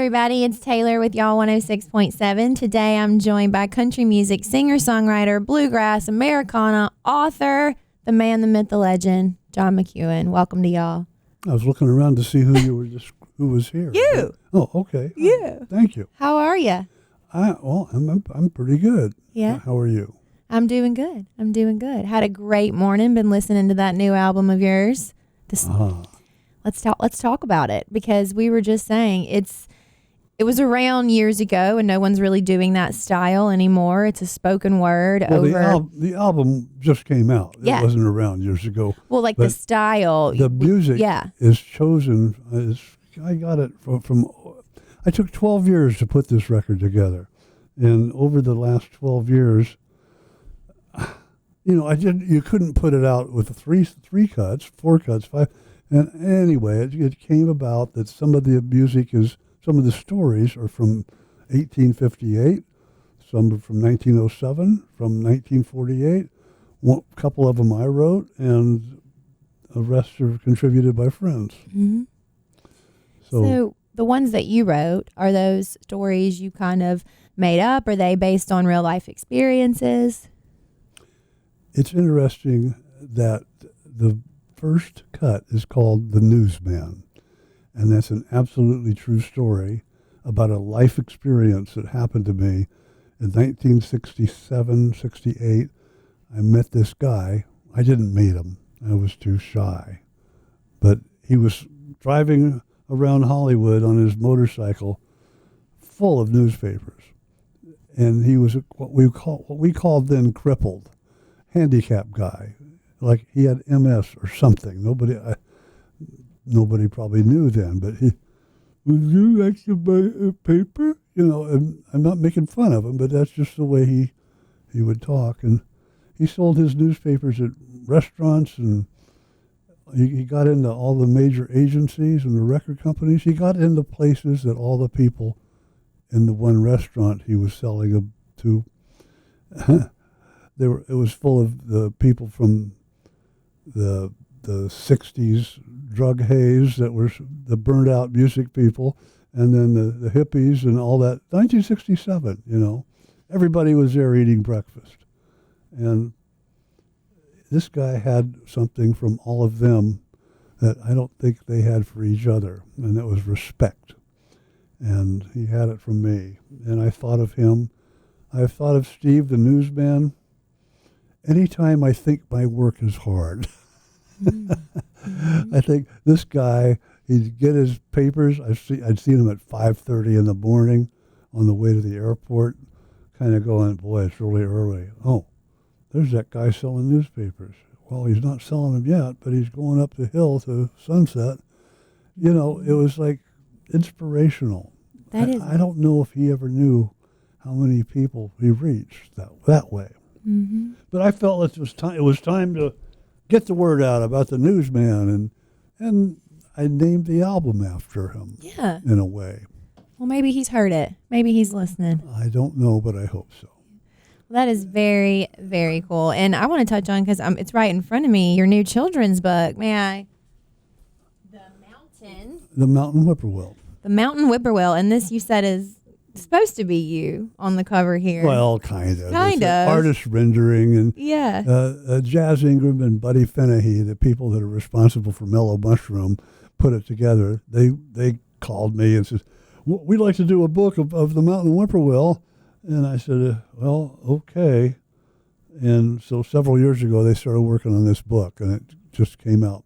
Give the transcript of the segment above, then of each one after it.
everybody. It's Taylor with y'all 106.7. Today I'm joined by country music singer-songwriter, bluegrass, Americana, author, the man, the myth, the legend, John McEuen. Welcome to y'all. I was looking around to see who who was here. You. Oh, okay. You. Thank you. How are you? I'm pretty good. Yeah. How are you? I'm doing good. Had a great morning. Been listening to that new album of yours. Let's talk about it, because we were just saying it was around years ago and no one's really doing that style anymore. It's a spoken word over. The album just came out. Yeah. It wasn't around years ago. Well, like the style. The music is chosen. I got it from. I took 12 years to put this record together, and over the last 12 years, you couldn't put it out with three cuts, 4 cuts, 5. And anyway, it came about that some of the stories are from 1858, some are from 1907, from 1948. A couple of them I wrote, and the rest are contributed by friends. Mm-hmm. So the ones that you wrote, are those stories you kind of made up? Are they based on real life experiences? It's interesting that the first cut is called The Newsman, and that's an absolutely true story about a life experience that happened to me in 1967, 68. I met this guy. I didn't meet him. I was too shy. But he was driving around Hollywood on his motorcycle full of newspapers. And he was what we called then crippled, handicapped guy. Like he had MS or something. Nobody probably knew then, but would you like to buy a paper? And I'm not making fun of him, but that's just the way he would talk. And he sold his newspapers at restaurants, and he got into all the major agencies and the record companies. He got into places that all the people in the one restaurant he was selling them to, it was full of the people from the 60s drug haze that were the burned out music people, and then the hippies and all that. 1967, everybody was there eating breakfast. And this guy had something from all of them that I don't think they had for each other, and that was respect. And he had it from me. And I thought of him. I've thought of Steve, the newsman. Anytime I think my work is hard, I think this guy, he'd get his papers. I'd seen him at 5:30 in the morning on the way to the airport, kind of going, boy, it's really early. Oh, there's that guy selling newspapers. Well, he's not selling them yet, but he's going up the hill to Sunset. It was like inspirational. I don't know if he ever knew how many people he reached that way. Mm-hmm. But I felt it was time to get the word out about the newsman, and I named the album after him. Yeah. In a way. Well, maybe he's heard it. Maybe he's listening. I don't know, but I hope so. Well, that is very, very cool. And I want to touch on, because it's right in front of me, your new children's book. May I? The Mountain Whippoorwill. The Mountain Whippoorwill. And this, you said, is supposed to be you on the cover here. Well, kind of. Kind of. Artist rendering, and Jazz Ingram and Buddy Fennehy, the people that are responsible for Mellow Mushroom, put it together. They called me and said, we'd like to do a book of the Mountain Whippoorwill. And I said, well, okay. And so several years ago, they started working on this book, and it just came out.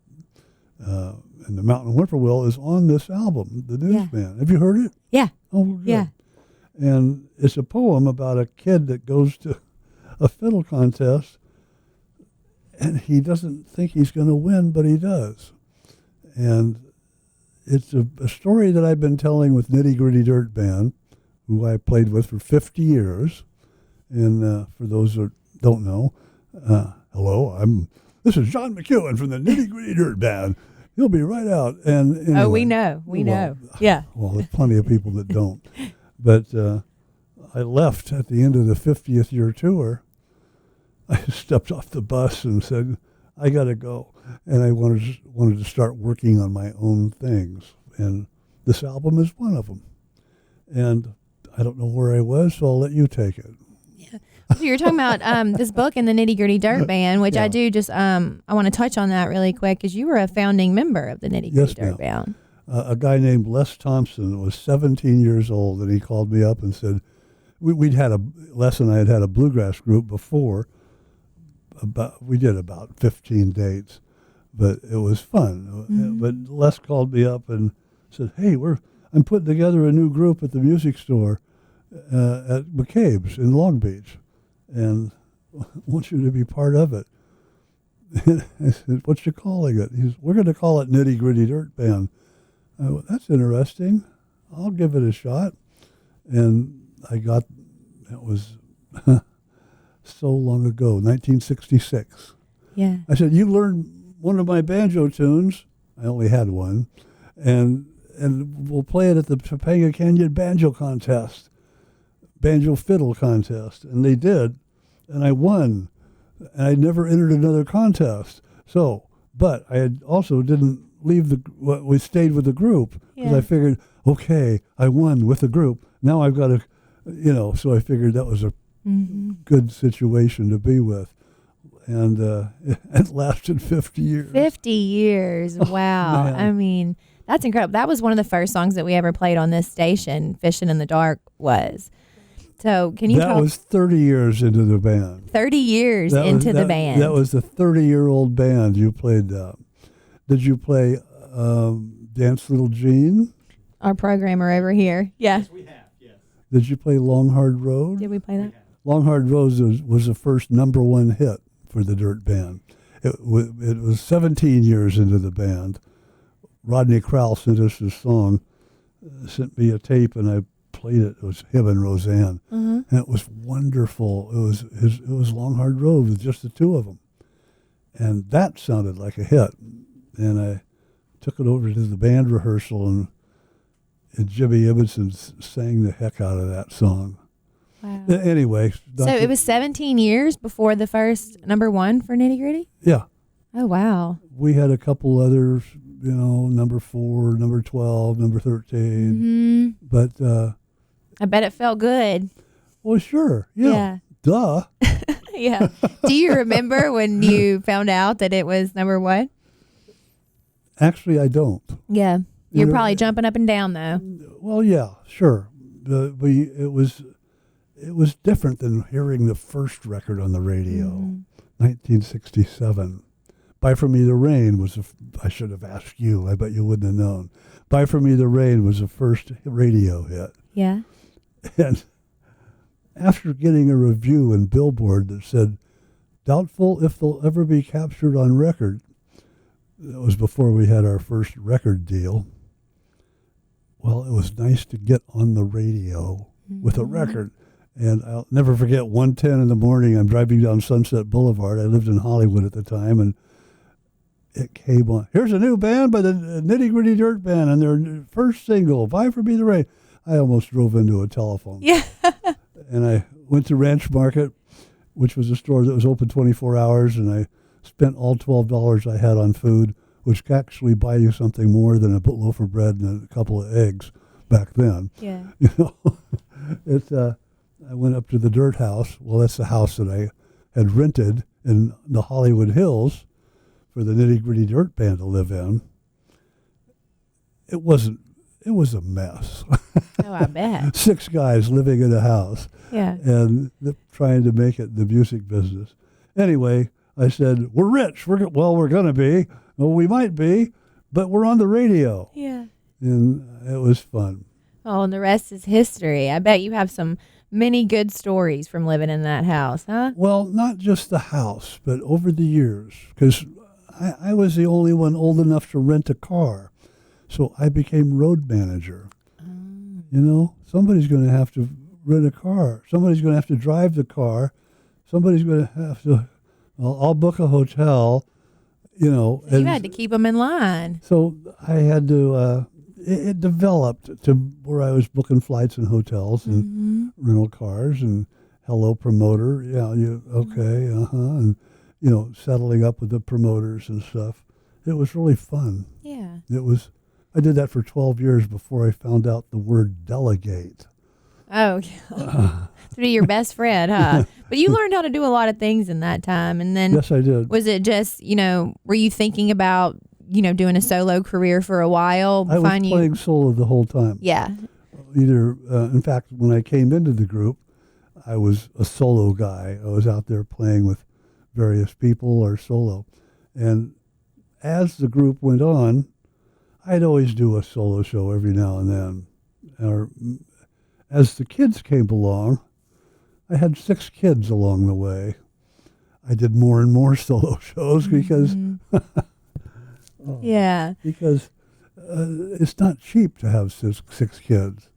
And the Mountain Whippoorwill is on this album, The Newsman. Have you heard it? Yeah. Oh, good. Yeah. And it's a poem about a kid that goes to a fiddle contest, and he doesn't think he's going to win, but he does. And it's a story that I've been telling with Nitty Gritty Dirt Band, who I played with for 50 years. And for those that don't know, hello, this is John McEuen from the Nitty Gritty Dirt Band. He'll be right out. And anyway, we know. Yeah. Well, there's plenty of people that don't. But I left at the end of the 50th year tour. I stepped off the bus and said, I got to go. And I wanted to start working on my own things. And this album is one of them. And I don't know where I was, so I'll let you take it. So you're talking about this book in the Nitty Gritty Dirt Band, which I do just, I want to touch on that really quick because you were a founding member of the Nitty Gritty Dirt Band. A guy named Les Thompson was 17 years old, and he called me up and said, Les and I had a bluegrass group before. We did about 15 dates, but it was fun. But Les called me up and said, hey, I'm putting together a new group at the music store at McCabe's in Long Beach, and I want you to be part of it. And I said, what you calling it? He said, we're going to call it Nitty Gritty Dirt Band. I went, that's interesting. I'll give it a shot. And it was so long ago, 1966. Yeah. I said, you learned one of my banjo tunes. I only had one. And we'll play it at the Topanga Canyon Banjo Contest, Banjo Fiddle Contest. And they did. And I won. And I never entered another contest. But I had also didn't leave we stayed with the group because I figured, okay, I won with the group. Now I've got to, so I figured that was a good situation to be with. And it lasted 50 years. 50 years. Wow. Man. I mean, that's incredible. That was one of the first songs that we ever played on this station, Fishing in the Dark was. So can you That was 30 years into the band. 30 years into the band. That was the 30-year-old band you played. Did you play Dance Little Jean? Our programmer over here. Yeah. Yes, we have, yes. Did you play Long Hard Road? Did we play that? Long Hard Road was the first #1 hit for the Dirt Band. It was 17 years into the band. Rodney Crowell sent us this song, sent me a tape, and I played it. It was him and Roseanne, and it was wonderful. It was Long Hard Road with just the two of them, and that sounded like a hit. And I took it over to the band rehearsal, and Jimmy Ibbotson sang the heck out of that song. Wow. Anyway. So it was 17 years before the first #1 for Nitty Gritty? Yeah. Oh, wow. We had a couple others, #4, #12, #13. But I bet it felt good. well, sure. Yeah. Duh. Yeah. Do you remember when you found out that it was #1? Actually, I don't. Yeah. You're probably jumping up and down, though. Well, yeah, sure. It was different than hearing the first record on the radio, 1967. Buy For Me the Rain was, I should have asked you, I bet you wouldn't have known. Buy For Me the Rain was the first radio hit. Yeah. And after getting a review in Billboard that said, doubtful if they'll ever be captured on record, that was before we had our first record deal. Well, it was nice to get on the radio with a record. And I'll never forget, 1:10 in the morning, I'm driving down Sunset Boulevard. I lived in Hollywood at the time, and it came on. Here's a new band by the Nitty Gritty Dirt Band, and their first single, Buy For Me the Rain. I almost drove into a telephone. Yeah. And I went to Ranch Market, which was a store that was open 24 hours, and I spent all $12 I had on food, which could actually buy you something more than a loaf of bread and a couple of eggs back then. Yeah. I went up to the Dirt House. Well, that's the house that I had rented in the Hollywood Hills for the Nitty Gritty Dirt Band to live in. It was a mess. Oh, I bet. 6 guys living in a house. Yeah. And trying to make it in the music business. Anyway, I said, we're rich. We're going to be. Well, we might be, but we're on the radio. Yeah. And it was fun. Oh, and the rest is history. I bet you have many good stories from living in that house, huh? Well, not just the house, but over the years, because I was the only one old enough to rent a car. So I became road manager. Somebody's going to have to rent a car. Somebody's going to have to drive the car. Somebody's going to have to, I'll book a hotel, So you had to keep them in line. So I had to, it developed to where I was booking flights and hotels and rental cars and hello promoter. Yeah, and, settling up with the promoters and stuff. It was really fun. Yeah. It was I did that for 12 years before I found out the word delegate. Oh, to be your best friend, huh? But you learned how to do a lot of things in that time. And then Yes, I did. was it just, were you thinking about, doing a solo career for a while? I was playing solo the whole time. Yeah. In fact, when I came into the group, I was a solo guy. I was out there playing with various people or solo. And as the group went on, I'd always do a solo show every now and then. Or as the kids came along, I had 6 kids along the way. I did more and more solo shows because yeah, because it's not cheap to have six kids.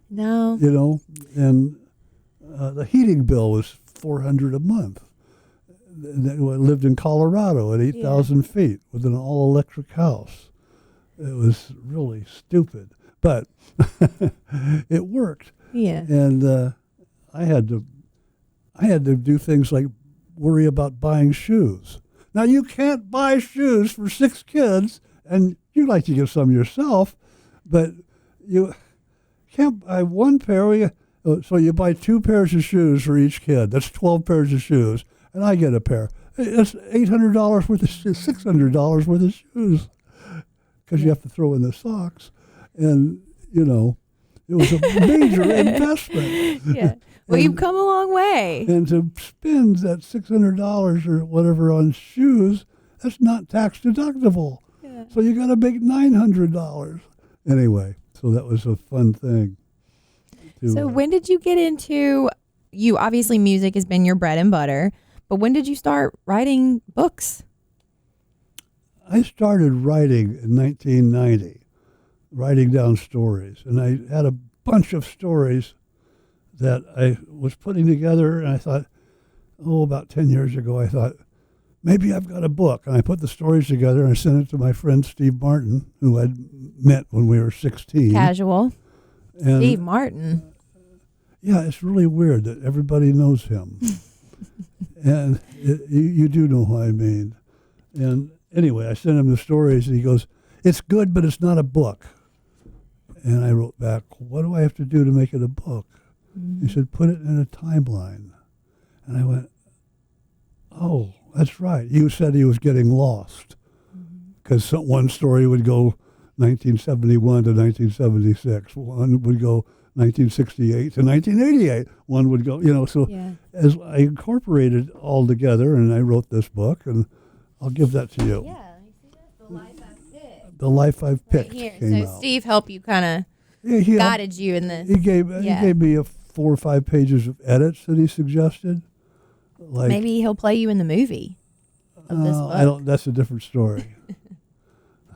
No. And the heating bill was $400 a month. I lived in Colorado at 8,000 feet with an all-electric house. It was really stupid, but it worked. Yeah. And I had to do things like worry about buying shoes. Now, you can't buy shoes for 6 kids, and you'd like to get some yourself, but you can't buy one pair. So you buy 2 pairs of shoes for each kid. That's 12 pairs of shoes, and I get a pair. That's $800 worth of shoes, $600 worth of shoes, because you have to throw in the socks. And, it was a major investment. Yeah. Well, you've come a long way. And to spend that $600 or whatever on shoes, that's not tax deductible. Yeah. So you got to make $900. Anyway, so that was a fun thing. So when did you get into, obviously music has been your bread and butter, but when did you start writing books? I started writing in 1990, writing down stories. And I had a bunch of stories that I was putting together, and I thought, about 10 years ago, I thought, maybe I've got a book. And I put the stories together, and I sent it to my friend Steve Martin, who I'd met when we were 16. Casual. And Steve Martin. Yeah, it's really weird that everybody knows him. And you do know who I mean. And anyway, I sent him the stories, and he goes, it's good, but it's not a book. And I wrote back, what do I have to do to make it a book? He said, put it in a timeline. And I went, oh, that's right. You said he was getting lost because one story would go 1971 to 1976. One would go 1968 to 1988. One would go, so as I incorporated all together, and I wrote this book, and I'll give that to you. Yeah, you see that? The Life I've Picked. The Life I've Picked Right here. came So out. Steve helped you kind of guided you in this. He gave me 4 or 5 pages of edits that he suggested. Like, maybe he'll play you in the movie of this book. That's a different story.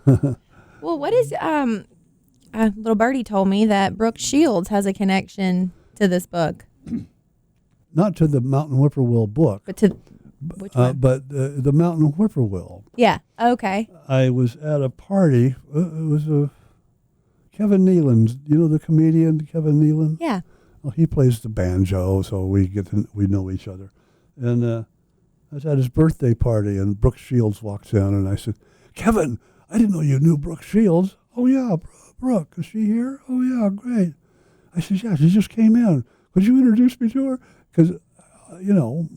Well, what is little birdie told me that Brooke Shields has a connection to this book. Not to the Mountain Whippoorwill book, but to which one? But the Mountain Whippoorwill. Yeah. Okay. I was at a party. It was Kevin Nealon. You know the comedian Kevin Nealon? Yeah. Well, he plays the banjo, so we know each other. And I was at his birthday party, and Brooke Shields walks in, and I said, Kevin, I didn't know you knew Brooke Shields. Oh, yeah, Brooke, is she here? Oh, yeah, great. I said, yeah, she just came in. Could you introduce me to her? Because,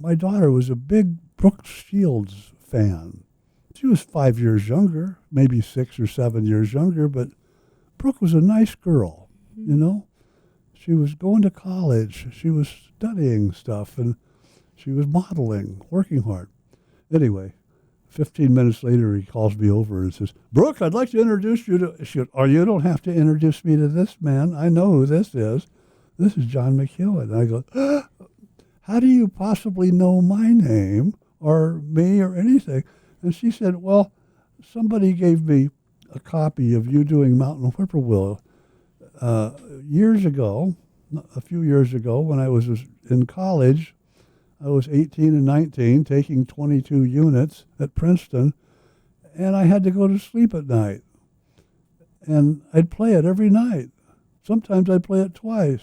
my daughter was a big Brooke Shields fan. She was 5 years younger, maybe 6 or 7 years younger, but Brooke was a nice girl, She was going to college. She was studying stuff, and she was modeling, working hard. Anyway, 15 minutes later, he calls me over and says, Brooke, I'd like to introduce you to... She goes, you don't have to introduce me to this man. I know who this is. This is John McEuen. And I go, how do you possibly know my name or me or anything? And she said, well, somebody gave me a copy of you doing Mountain Whippoorwill years ago, a few years ago, when I was in college. I was 18 and 19, taking 22 units at Princeton, and I had to go to sleep at night. And I'd play it every night. Sometimes I'd play it twice.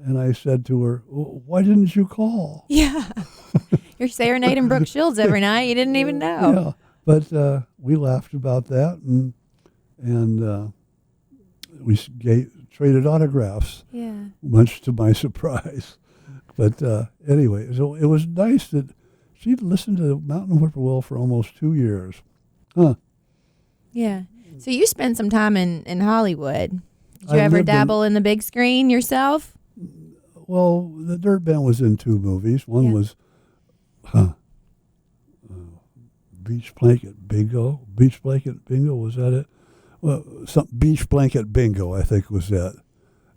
And I said to her, why didn't you call? Yeah. You're serenading Brooke Shields every night. You didn't even know. Yeah, but we laughed about that, and we traded autographs. Yeah. Much to my surprise. But anyway, so it was nice that she'd listened to Mountain Whippoorwill for almost 2 years. Huh. Yeah. So you spent some time in Hollywood. Did you I ever lived in- dabble in the big screen yourself? Well, the Dirt Band was in 2 movies. One Yeah. was Beach Blanket Bingo. Beach Blanket Bingo, was that it? Well, Beach Blanket Bingo, I think was that.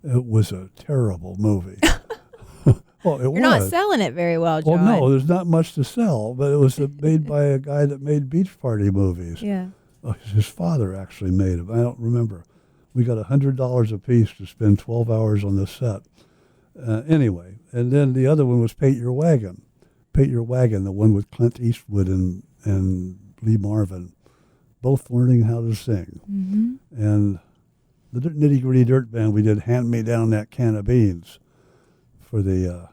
It was a terrible movie. Well, You're not selling it very well, John. Well, no, there's not much to sell, but it was made by a guy that made beach party movies. Yeah. His father actually made them. I don't remember. We got $100 a piece to spend 12 hours on the set. Anyway, and then the other one was Paint Your Wagon. Paint Your Wagon, the one with Clint Eastwood and Lee Marvin, both learning how to sing. Mm-hmm. And the Nitty Gritty Dirt Band, we did Hand Me Down That Can of Beans for the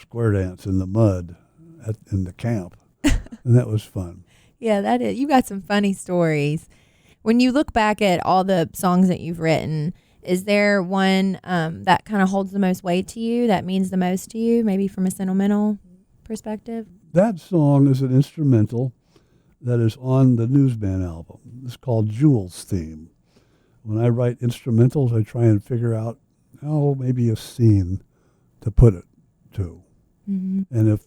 square dance in the mud in the camp. And that was fun. Yeah, that is. You got some funny stories. When you look back at all the songs that you've written, is there one that kind of holds the most weight to you, that means the most to you, maybe from a sentimental perspective? That song is an instrumental that is on the Newsman album. It's called Jewel's Theme. When I write instrumentals, I try and figure out maybe a scene to put it to. Mm-hmm. And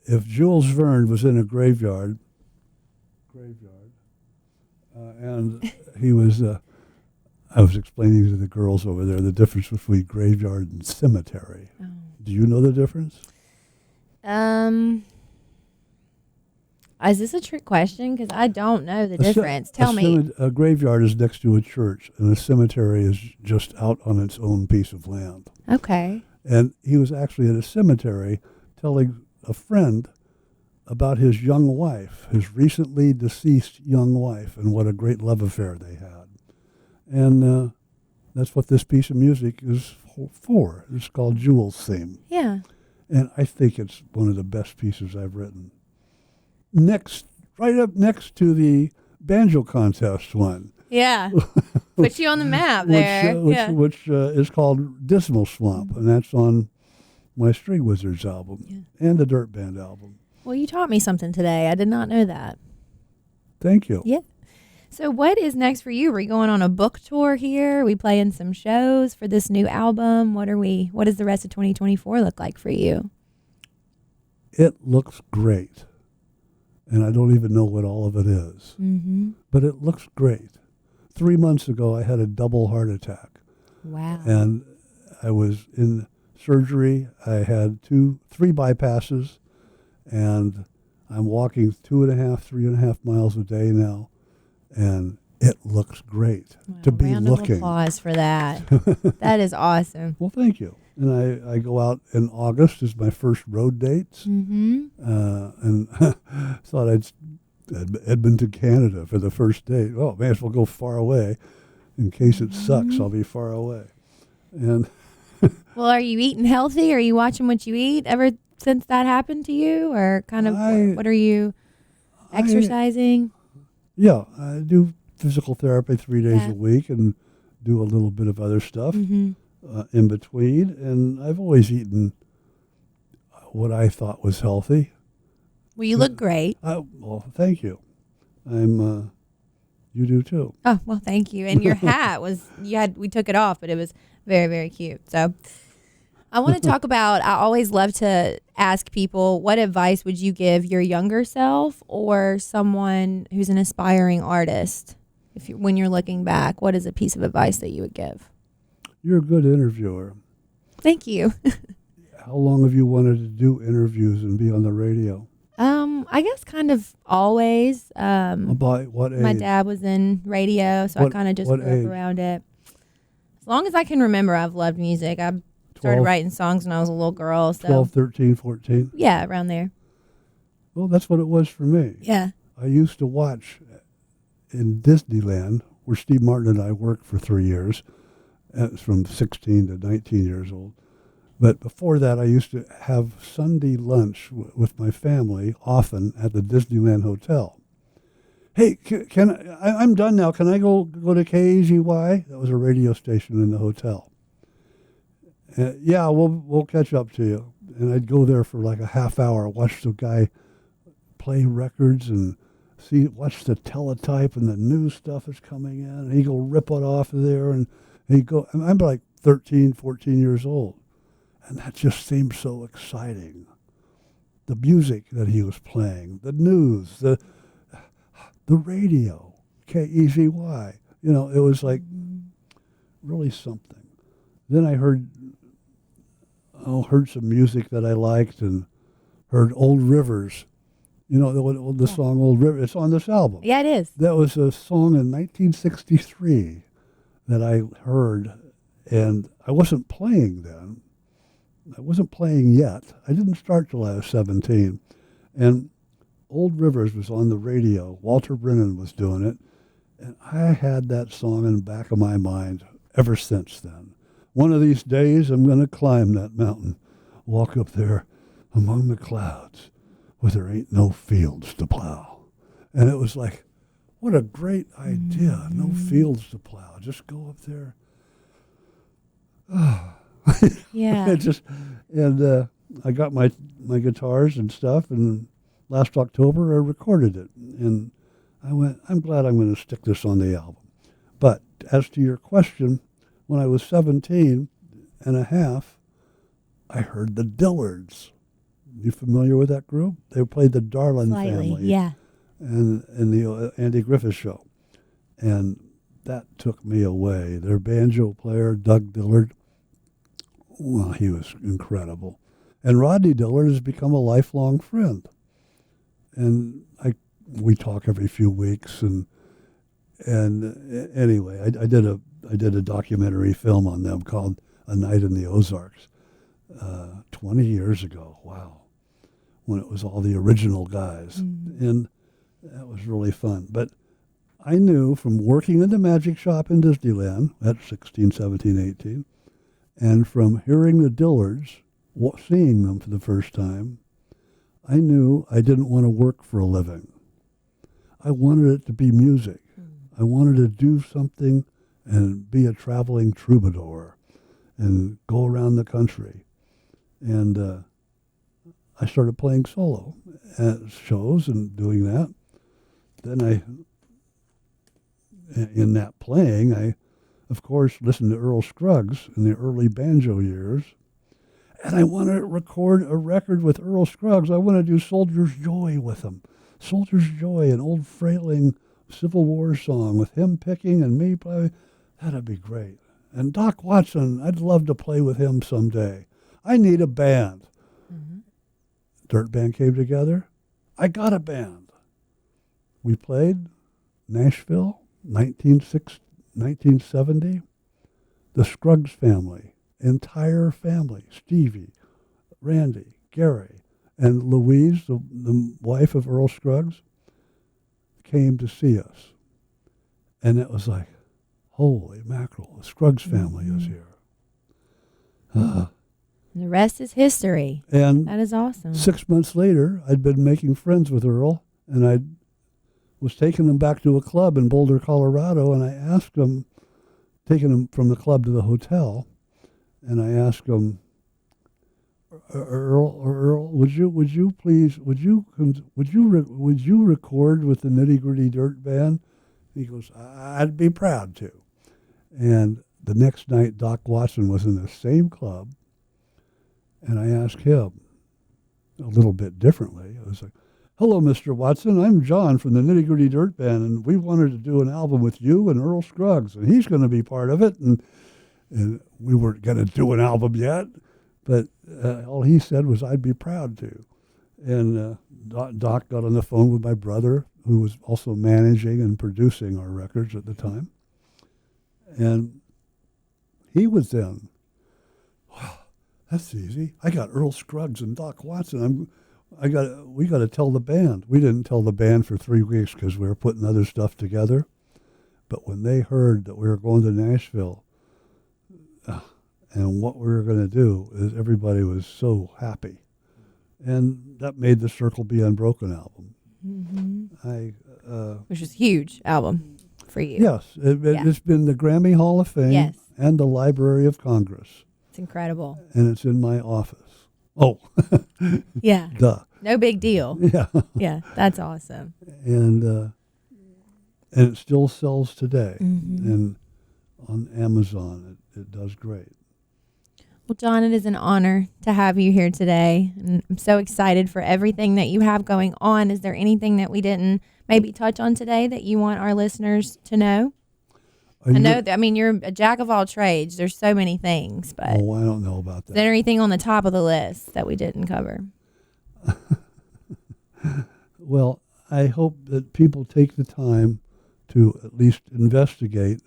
if Jules Verne was in a graveyard, and he was, I was explaining to the girls over there the difference between graveyard and cemetery. Oh. Do you know the difference? Is this a trick question? Because I don't know the difference. Tell me. A graveyard is next to a church, and a cemetery is just out on its own piece of land. Okay. And he was actually at a cemetery telling a friend about his young wife, his recently deceased young wife, and what a great love affair they had. And that's what this piece of music is for. It's called Jewel's Theme. Yeah. And I think it's one of the best pieces I've written. Right up next to the banjo contest one. Yeah. Put you on the map there. Which is called Dismal Swamp, and that's on my String Wizards album and the Dirt Band album. Well, you taught me something today. I did not know that. Thank you. Yeah. So what is next for you? Are we going on a book tour here? Are we playing some shows for this new album? What does the rest of 2024 look like for you? It looks great. And I don't even know what all of it is. Mm-hmm. But it looks great. 3 months ago, I had a double heart attack. Wow. And I was in surgery. I had 3 bypasses. And I'm walking 3.5 miles a day now. And it looks great to be round looking. Of applause for that. That is awesome. Well, thank you. And I go out in August as my first road dates. Mm-hmm. And thought I'd Edmonton, Canada for the first date. Oh, may as well go far away. In case it sucks, I'll be far away. And well, are you eating healthy? Are you watching what you eat ever since that happened to you? Or kind of what are you exercising? I do physical therapy 3 days a week and do a little bit of other stuff in between. And I've always eaten what I thought was healthy. Well, you look great. Well, thank you. You do too. Oh, well, thank you. And your hat we took it off, but it was very, very cute. So I want to talk about, I always love to ask people, what advice would you give your younger self or someone who's an aspiring artist? When you're looking back, what is a piece of advice that you would give? You're a good interviewer. Thank you. How long have you wanted to do interviews and be on the radio? I guess kind of always. About what age? My dad was in radio, so I kind of just grew up around it. As long as I can remember, I've loved music. I started writing songs when I was a little girl. So 12, 13, 14? Yeah, around there. Well, that's what it was for me. Yeah. I used to watch in Disneyland, where Steve Martin and I worked for 3 years, from 16 to 19 years old. But before that, I used to have Sunday lunch with my family, often at the Disneyland Hotel. Hey, I'm done now. Can I go to KAZY? That was a radio station in the hotel. Yeah, we'll catch up to you. And I'd go there for like a half hour, watch the guy play records and watch the teletype and the new stuff is coming in. And he'd go rip it off of there. And I'm like 13, 14 years old. And that just seemed so exciting. The music that he was playing, the news, the radio, KAZY. It was like really something. Then I heard some music that I liked and heard Old Rivers. The song Old River. It's on this album. Yeah, it is. That was a song in 1963 that I heard, and I wasn't playing then. I wasn't playing yet. I didn't start till I was 17. And Old Rivers was on the radio. Walter Brennan was doing it. And I had that song in the back of my mind ever since then. One of these days, I'm going to climb that mountain, walk up there among the clouds where there ain't no fields to plow. And it was like, what a great idea. No fields to plow. Just go up there. Yeah. I got my guitars and stuff, and last October I recorded it. And I went, I'm glad I'm going to stick this on the album. But as to your question, when I was 17 and a half, I heard the Dillards. You familiar with that group? They played the Darlin family. Yeah. And the Andy Griffith Show. And that took me away. Their banjo player, Doug Dillard, well, he was incredible. And Rodney Dillard has become a lifelong friend. And we talk every few weeks. And anyway, I did a documentary film on them called A Night in the Ozarks 20 years ago. Wow. When it was all the original guys. Mm-hmm. And that was really fun. But I knew from working in the magic shop in Disneyland at 16, 17, 18, and from hearing the Dillards, seeing them for the first time, I knew I didn't want to work for a living. I wanted it to be music. I wanted to do something and be a traveling troubadour and go around the country. And I started playing solo at shows and doing that. Then in that playing, I, of course, listened to Earl Scruggs in the early banjo years. And I wanted to record a record with Earl Scruggs. I want to do Soldier's Joy with him. Soldier's Joy, an old frailing Civil War song with him picking and me playing. That'd be great. And Doc Watson, I'd love to play with him someday. I need a band. Mm-hmm. Dirt Band came together. I got a band. We played Nashville, 1970. The Scruggs family, entire family, Stevie, Randy, Gary, and Louise, the wife of Earl Scruggs, came to see us. And it was like, holy mackerel, the Scruggs family is here. The rest is history. And that is awesome. 6 months later, I'd been making friends with Earl, and I was taking them back to a club in Boulder, Colorado, and I asked them, taking them from the club to the hotel, and I asked them, Earl, would you record with the Nitty Gritty Dirt Band? He goes, I'd be proud to. And the next night, Doc Watson was in the same club, and I asked him a little bit differently. I was like, hello, Mr. Watson. I'm John from the Nitty Gritty Dirt Band, and we wanted to do an album with you and Earl Scruggs, and he's going to be part of it. And we weren't going to do an album yet, but all he said was, I'd be proud to. And Doc got on the phone with my brother, who was also managing and producing our records at the time. And he was then, wow, that's easy. I got Earl Scruggs and Doc Watson. We got to tell the band. We didn't tell the band for 3 weeks because we were putting other stuff together. But when they heard that we were going to Nashville and what we were going to do, everybody was so happy. And that made the Circle Be Unbroken album. Mm-hmm. which is a huge album for you. Yes, it's been the Grammy Hall of Fame Yes. and the Library of Congress. It's incredible. And it's in my office. Oh, Yeah. duh. No big deal. Yeah. Yeah, that's awesome. And it still sells today. Mm-hmm. And on Amazon, it does great. Well, John, it is an honor to have you here today. And I'm so excited for everything that you have going on. Is there anything that we didn't maybe touch on today that you want our listeners to know? You're a jack of all trades. There's so many things, but I don't know about that. is there anything on the top of the list that we didn't cover? Well, I hope that people take the time to at least investigate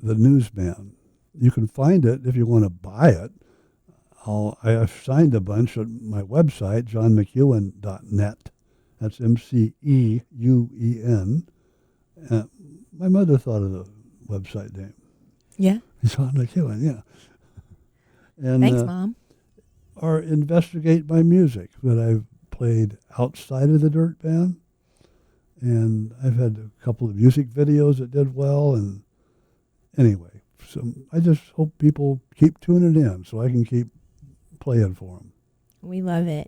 the Newsman. You can find it if you want to buy it. I've signed a bunch on my website, johnmceuen.net. That's MCEUEN. My mother thought of the website name. Yeah. John McEuen, yeah. And, Thanks, Mom. Or investigate my music that I've played outside of the Dirt Band. And I've had a couple of music videos that did well. And anyway, so I just hope people keep tuning in so I can keep playing for them. We love it.